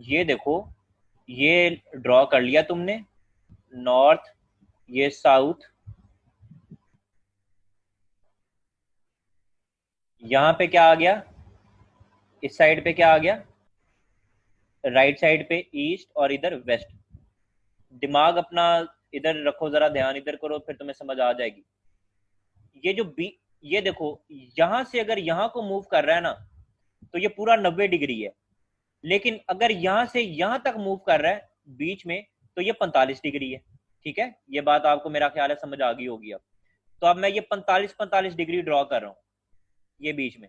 ये देखो, ये ड्रॉ कर लिया तुमने, नॉर्थ, ये साउथ, यहां पे क्या आ गया, इस साइड पे क्या आ गया, राइट साइड पे ईस्ट, और इधर वेस्ट। दिमाग अपना इधर रखो, जरा ध्यान इधर करो, फिर तुम्हें समझ आ जाएगी। ये जो बी, ये देखो, यहां से अगर यहां को मूव कर रहा है ना, तो ये पूरा 90 डिग्री है। लेकिन अगर यहां से यहां तक मूव कर रहा है बीच में, तो ये 45 डिग्री है। ठीक है, ये बात आपको मेरा ख्याल है समझ आ गई होगी अब। तो अब मैं ये 45 45 डिग्री ड्रॉ कर रहा हूँ, ये बीच में,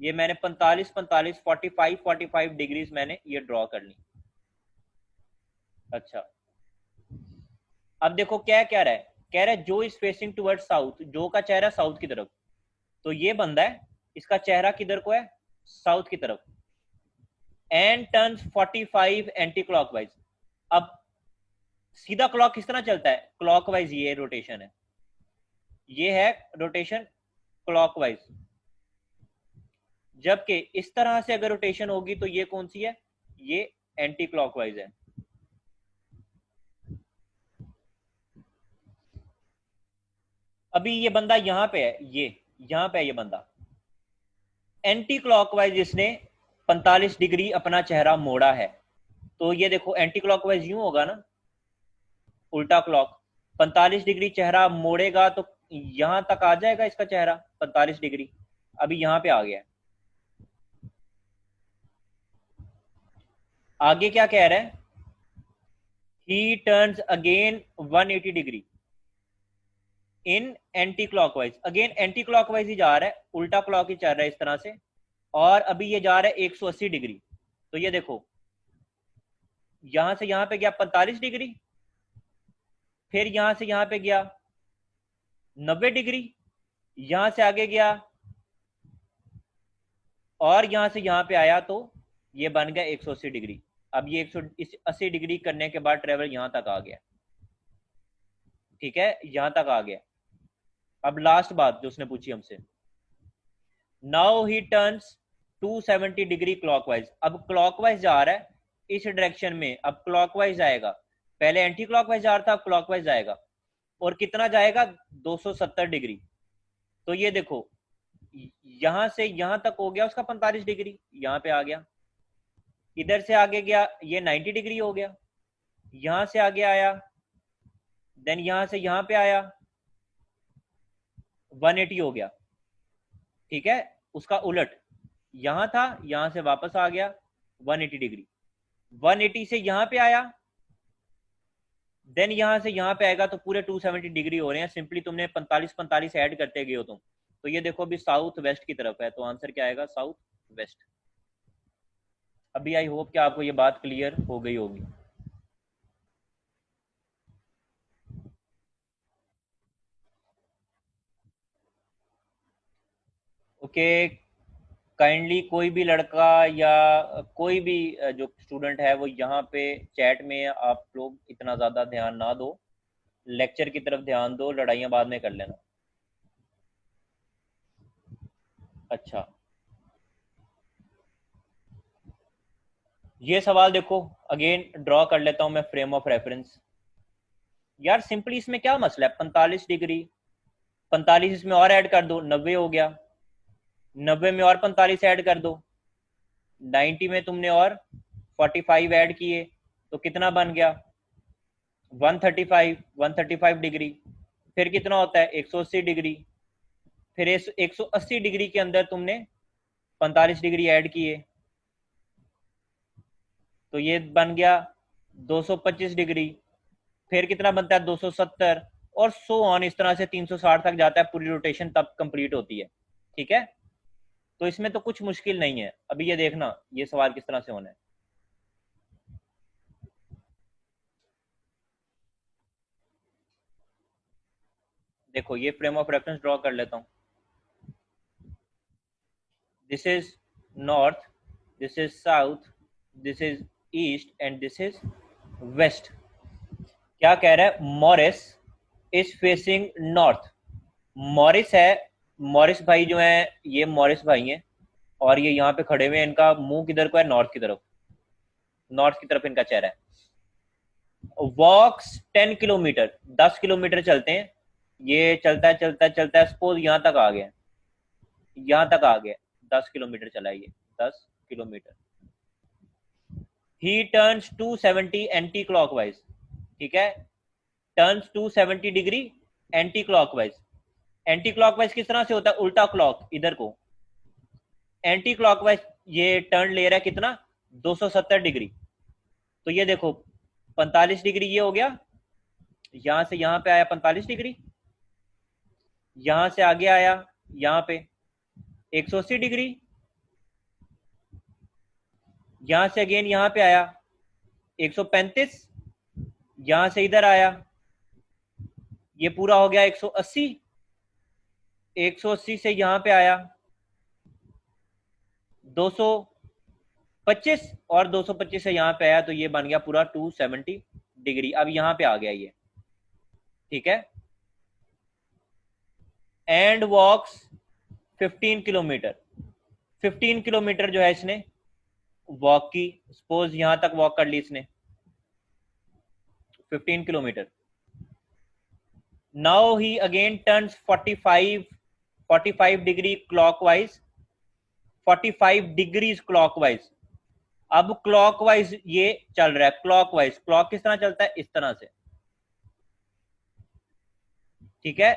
ये मैंने 45 45 45 डिग्रीज मैंने ये ड्रॉ कर ली। अच्छा, अब देखो क्या कह रहा है, कह रहा है जो इज फेसिंग टुवर्ड साउथ, जो का चेहरा साउथ की तरफ। तो ये बंदा है, इसका चेहरा किधर को है, साउथ की तरफ, एंड टर्न्स 45 एंटी क्लॉकवाइज। अब सीधा क्लॉक किस तरह चलता है, क्लॉकवाइज, ये रोटेशन है, ये है रोटेशन क्लॉकवाइज। जबकि इस तरह से अगर रोटेशन होगी तो ये कौन सी है, ये एंटी क्लॉकवाइज है। अभी ये बंदा यहां पे है, ये यहां पे है ये बंदा, एंटी क्लॉकवाइज इसने 45 डिग्री अपना चेहरा मोड़ा है। तो ये देखो एंटी क्लॉकवाइज यूं होगा ना, उल्टा क्लॉक, 45 डिग्री चेहरा मोड़ेगा तो यहां तक आ जाएगा इसका चेहरा 45 डिग्री। अभी यहां पे आ गया। आगे क्या कह रहा है, he turns again 180 degree in anticlockwise. Again anticlockwise ही जा रहा है, उल्टा क्लॉक ही चल रहा है इस तरह से। और अभी ये जा रहा है 180 डिग्री। तो ये देखो, यहां से यहां पे गया 45 डिग्री, फिर यहां से यहां पे गया 90 डिग्री, यहां से आगे गया, और यहां से यहां पे आया, तो ये बन गया 180 डिग्री। अब ये 180 डिग्री करने के बाद ट्रेवल यहां तक आ गया। ठीक है, यहां तक आ गया। अब लास्ट बात जो उसने पूछी हमसे, now he turns 270 degree clockwise. अब क्लॉकवाइज जा रहा है इस डायरेक्शन में, अब क्लॉकवाइज जाएगा, पहले एंटी क्लॉकवाइज जा रहा था, अब क्लॉकवाइज जाएगा। और कितना जाएगा, 270 डिग्री। तो ये देखो, यहां से यहां तक हो गया उसका 45 डिग्री, यहां पे आ गया। इधर से आगे गया, ये 90 डिग्री हो गया। यहां से आगे आया, देन यहां से यहां पे आया, 180 हो गया। ठीक है, उसका उलट, यहां था, यहां से वापस आ गया 180 डिग्री। 180 से यहां पे आया, देन यहां से यहां पे आएगा, तो पूरे 270 डिग्री हो रहे हैं। सिंपली तुमने 45 45 ऐड करते गए हो तुम। तो ये देखो अभी साउथ वेस्ट की तरफ है, तो आंसर क्या आएगा, साउथ वेस्ट। अभी आई होप कि आपको ये बात क्लियर हो गई होगी। ओके, काइंडली कोई भी लड़का या कोई भी जो स्टूडेंट है वो यहाँ पे चैट में, आप लोग इतना ज़्यादा ध्यान ना दो, लेक्चर की तरफ ध्यान दो, लड़ाइयाँ बाद में कर लेना। अच्छा, ये सवाल देखो, अगेन ड्रॉ कर लेता हूँ मैं फ्रेम ऑफ रेफरेंस। यार सिंपली इसमें क्या मसला है, 45 डिग्री, 45 इसमें और ऐड कर दो, 90 हो गया, 90 में और 45 ऐड कर दो, 90 में तुमने और 45 ऐड किए, तो कितना बन गया, 135, 135 डिग्री। फिर कितना होता है, 180 डिग्री। फिर 180 डिग्री के अंदर तुमने 45 डिग्री ऐड किए, तो ये बन गया 225 डिग्री। फिर कितना बनता है, 270, और सो ऑन, इस तरह से 360 तक जाता है, पूरी रोटेशन तब कंप्लीट होती है। ठीक है, तो इसमें तो कुछ मुश्किल नहीं है। अभी ये देखना ये सवाल किस तरह से होना है। देखो ये फ्रेम ऑफ रेफरेंस ड्रॉ कर लेता हूँ। This is north, this is south, this is east, and this is west. क्या कह रहा है, Morris is facing north. Morris है, मॉरिस भाई जो है, ये मॉरिस भाई हैं, और ये यहाँ पे खड़े हुए हैं, इनका मुंह किधर को है, नॉर्थ की तरफ। नॉर्थ की तरफ इनका चेहरा है। वॉक्स 10 किलोमीटर, 10 किलोमीटर चलते हैं, ये चलता है चलता है चलता है, सपोज यहां तक आ गया, यहां तक आ गया, 10 किलोमीटर चला ये, 10 किलोमीटर। ही टर्न्स 270 एंटी क्लॉकवाइज, ठीक है, turns 270 degree anti clockwise. Anti clockwise किस तरह से होता है, उल्टा क्लॉक इधर को, एंटी क्लॉकवाइज ये टर्न ले रहा है कितना, 270 डिग्री। तो ये देखो 45 डिग्री ये हो गया, यहां से यहां पे आया 45 डिग्री, यहां से आगे आया यहां पे 180 डिग्री, यहां से अगेन यहां पे आया 135, यहां से इधर आया, ये पूरा हो गया 180, 180 से यहां पे आया 225, और 225 से यहां पे आया, तो ये बन गया पूरा 270 डिग्री। अब यहां पे आ गया ये, ठीक है। एंड वॉक्स 15 किलोमीटर, 15 किलोमीटर जो है इसने वॉक की, सपोज यहां तक वॉक कर ली इसने 15 kilometre. Now he again turns 45 degree clockwise, 45 degrees clockwise. अब क्लॉकवाइज ये चल रहा है, क्लॉकवाइज, क्लॉक किस तरह चलता है, इस तरह से, ठीक है।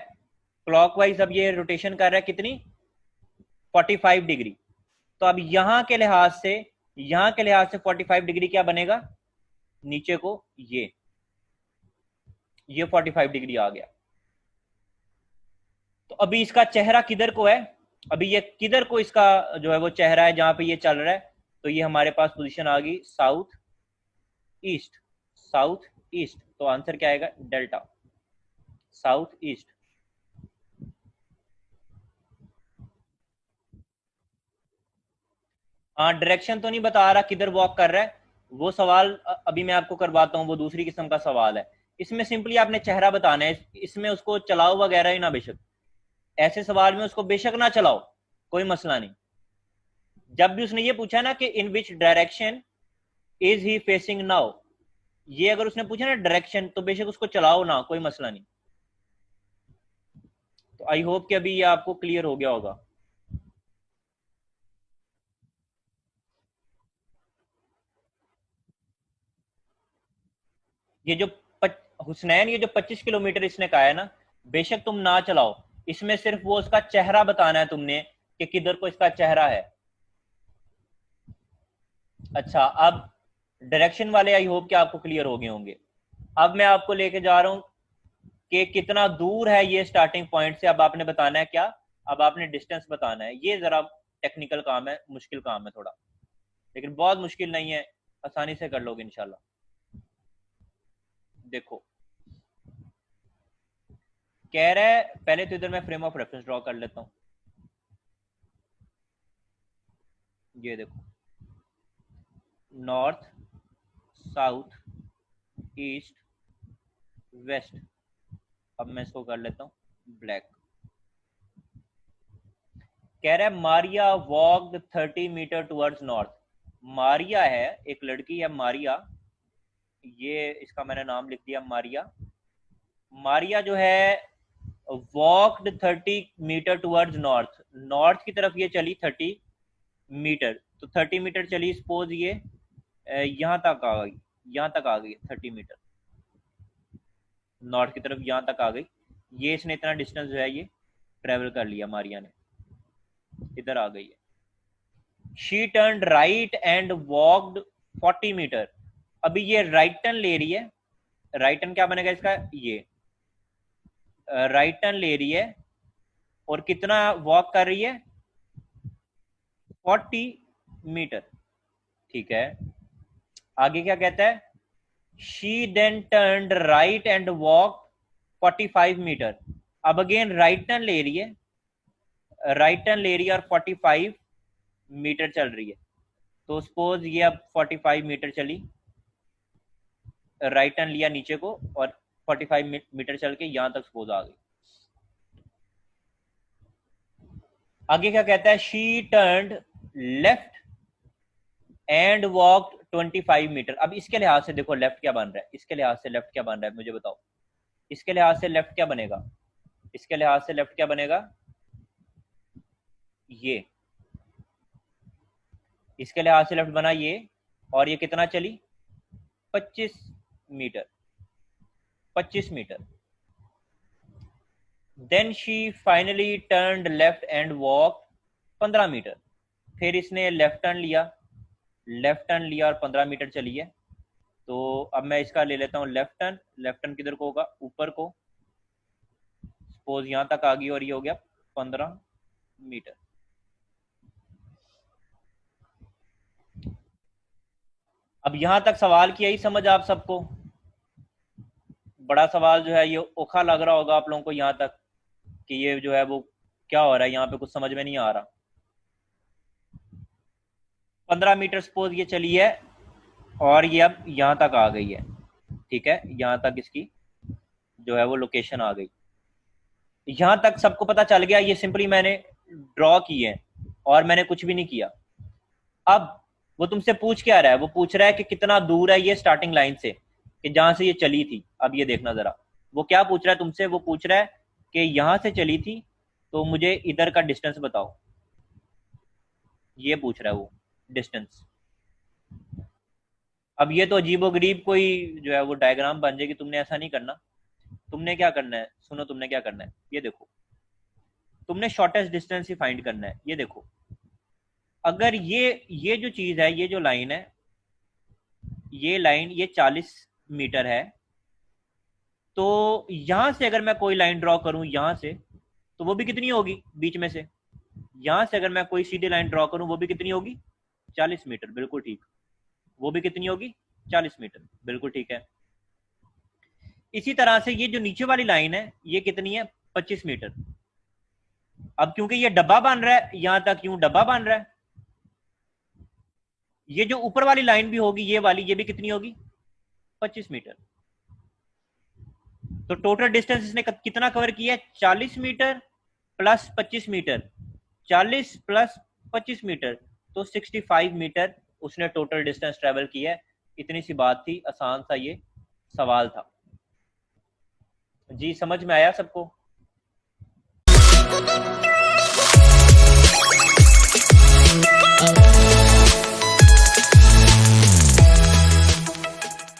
क्लॉकवाइज अब ये रोटेशन कर रहा है कितनी, 45 डिग्री। तो अब यहां के लिहाज से, यहां के लिहाज से 45 डिग्री क्या बनेगा, नीचे को ये 45 डिग्री आ गया। तो अभी इसका चेहरा किधर को है, अभी ये किधर को इसका जो है वो चेहरा है जहां पे ये चल रहा है, तो ये हमारे पास पोजीशन आ गई साउथ ईस्ट, साउथ ईस्ट। तो आंसर क्या आएगा, डेल्टा, साउथ ईस्ट। हाँ, डायरेक्शन तो नहीं बता रहा किधर वॉक कर रहा है, वो सवाल अभी मैं आपको करवाता हूँ, वो दूसरी किस्म का सवाल है। इसमें सिंपली आपने चेहरा बताना है, इसमें उसको चलाओ वगैरह ही ना, बेशक ऐसे सवाल में उसको बेशक ना चलाओ, कोई मसला नहीं। जब भी उसने ये पूछा ना कि in which direction is he facing now, ये अगर उसने पूछा ना डायरेक्शन, तो बेशक उसको चलाओ ना, कोई मसला नहीं। तो आई होप कि अभी ये आपको क्लियर हो गया होगा। ये जो हुसनैन, ये जो 25 किलोमीटर इसने कहा है ना, बेशक तुम ना चलाओ, इसमें सिर्फ वो उसका चेहरा बताना है तुमने कि किधर को इसका चेहरा है। अच्छा, अब डायरेक्शन वाले आई होप कि आपको क्लियर हो गए होंगे। अब मैं आपको लेके जा रहा हूं कि कितना दूर है ये स्टार्टिंग पॉइंट से। अब आपने बताना है क्या, अब आपने डिस्टेंस बताना है। ये जरा टेक्निकल काम है, मुश्किल काम है थोड़ा, लेकिन बहुत मुश्किल नहीं है, आसानी से कर लोगे इंशाल्लाह। देखो, कह रहा है, पहले तो इधर मैं फ्रेम ऑफ रेफरेंस ड्रॉ कर लेता हूं। ये देखो, नॉर्थ, साउथ, ईस्ट, वेस्ट। अब मैं इसको कर लेता हूं ब्लैक। कह रहा है Maria walked 30 metre towards north. Maria है, एक लड़की है मारिया, ये इसका मैंने नाम लिख दिया मारिया। मारिया जो है walked 30 metre towards north, north की तरफ ये चली 30 मीटर। तो 30 मीटर चली, सपोज ये यहां तक आ गई, यहां तक आ गई 30 मीटर, नॉर्थ की तरफ यहां तक आ गई। ये इसने इतना डिस्टेंस जो है ये ट्रेवल कर लिया, मारिया ने इधर आ गई है। She turn right and walked 40 metre. अभी ये राइट टर्न ले रही है, राइट टर्न क्या बनेगा इसका, ये राइट टर्न ले रही है, और कितना वॉक कर रही है, 40 मीटर, ठीक है। आगे क्या कहता है, she then turn right and walk 45 metre. अब अगेन राइट टर्न ले रही है, राइट टर्न ले रही है और 45 मीटर चल रही है। तो सपोज ये अब 45 मीटर चली, राइट टर्न लिया नीचे को, और 45 मीटर चल के यहां तक सपोज आ गई। आगे क्या कहता है, she turn left and walk 25 metre. अब इसके लिहाज से देखो लेफ्ट क्या बन रहा है, इसके लिहाज से लेफ्ट क्या बन रहा है मुझे बताओ, इसके लिहाज से लेफ्ट क्या बनेगा, इसके लिहाज से लेफ्ट क्या बनेगा, ये इसके लिहाज से लेफ्ट बना ये, और ये कितना चली 25 metre, 25 metre. Then she finally turned left and walk 15 metre. फिर इसने लेफ्ट टर्न लिया, लेफ्ट टर्न लिया और 15 मीटर चली है। तो अब मैं इसका ले लेता हूँ लेफ्ट टर्न, लेफ्ट टर्न किधर को होगा, ऊपर को, सपोज यहां तक आ गई और ये हो गया 15 मीटर। अब यहां तक सवाल की यही समझ आप सबको, बड़ा सवाल जो है ये ओखा लग रहा होगा आप लोगों को यहाँ तक कि ये जो है वो क्या हो रहा है, यहाँ पे कुछ समझ में नहीं आ रहा। 15 मीटर सपोज ये चली है और ये अब यहाँ तक आ गई है, ठीक है, यहाँ तक इसकी जो है वो लोकेशन आ गई। यहाँ तक सबको पता चल गया, ये सिंपली मैंने ड्रॉ की है और मैंने कुछ भी नहीं किया। अब वो तुमसे पूछ क्या रहा है, वो पूछ रहा है कि कितना दूर है ये स्टार्टिंग लाइन से, कि जहां से ये चली थी। अब ये देखना जरा, वो क्या पूछ रहा है तुमसे, वो पूछ रहा है कि यहां से चली थी तो मुझे इधर का डिस्टेंस बताओ, ये पूछ रहा है वो डिस्टेंस। अब ये तो अजीबोगरीब कोई जो है वो डायग्राम बन जाएगी, तुमने ऐसा नहीं करना। तुमने क्या करना है, सुनो तुमने क्या करना है, ये देखो, तुमने शॉर्टेस्ट डिस्टेंस ही फाइंड करना है। ये देखो, अगर ये जो चीज है, ये जो लाइन है, ये लाइन ये 40 मीटर है, तो यहां से अगर मैं कोई लाइन ड्रॉ करूं यहां से, तो वो भी कितनी होगी बीच में से, यहां से अगर मैं कोई सीधी लाइन ड्रॉ करूं वो भी कितनी होगी 40 मीटर, बिल्कुल ठीक। वो भी कितनी होगी 40 मीटर, बिल्कुल ठीक है। इसी तरह से ये जो नीचे वाली लाइन है ये कितनी है 25 मीटर। अब क्योंकि ये डब्बा बन रहा है, यहां तक यूं डब्बा बन रहा है, ये जो ऊपर वाली लाइन भी होगी ये वाली, ये भी कितनी होगी 25 मीटर। तो टोटल डिस्टेंस इसने कितना कवर किया है 40 metre plus 25 metre, 40 plus 25 metre, तो 65 मीटर उसने टोटल डिस्टेंस ट्रेवल किया है। इतनी सी बात थी, आसान सा ये सवाल था जी। समझ में आया सबको?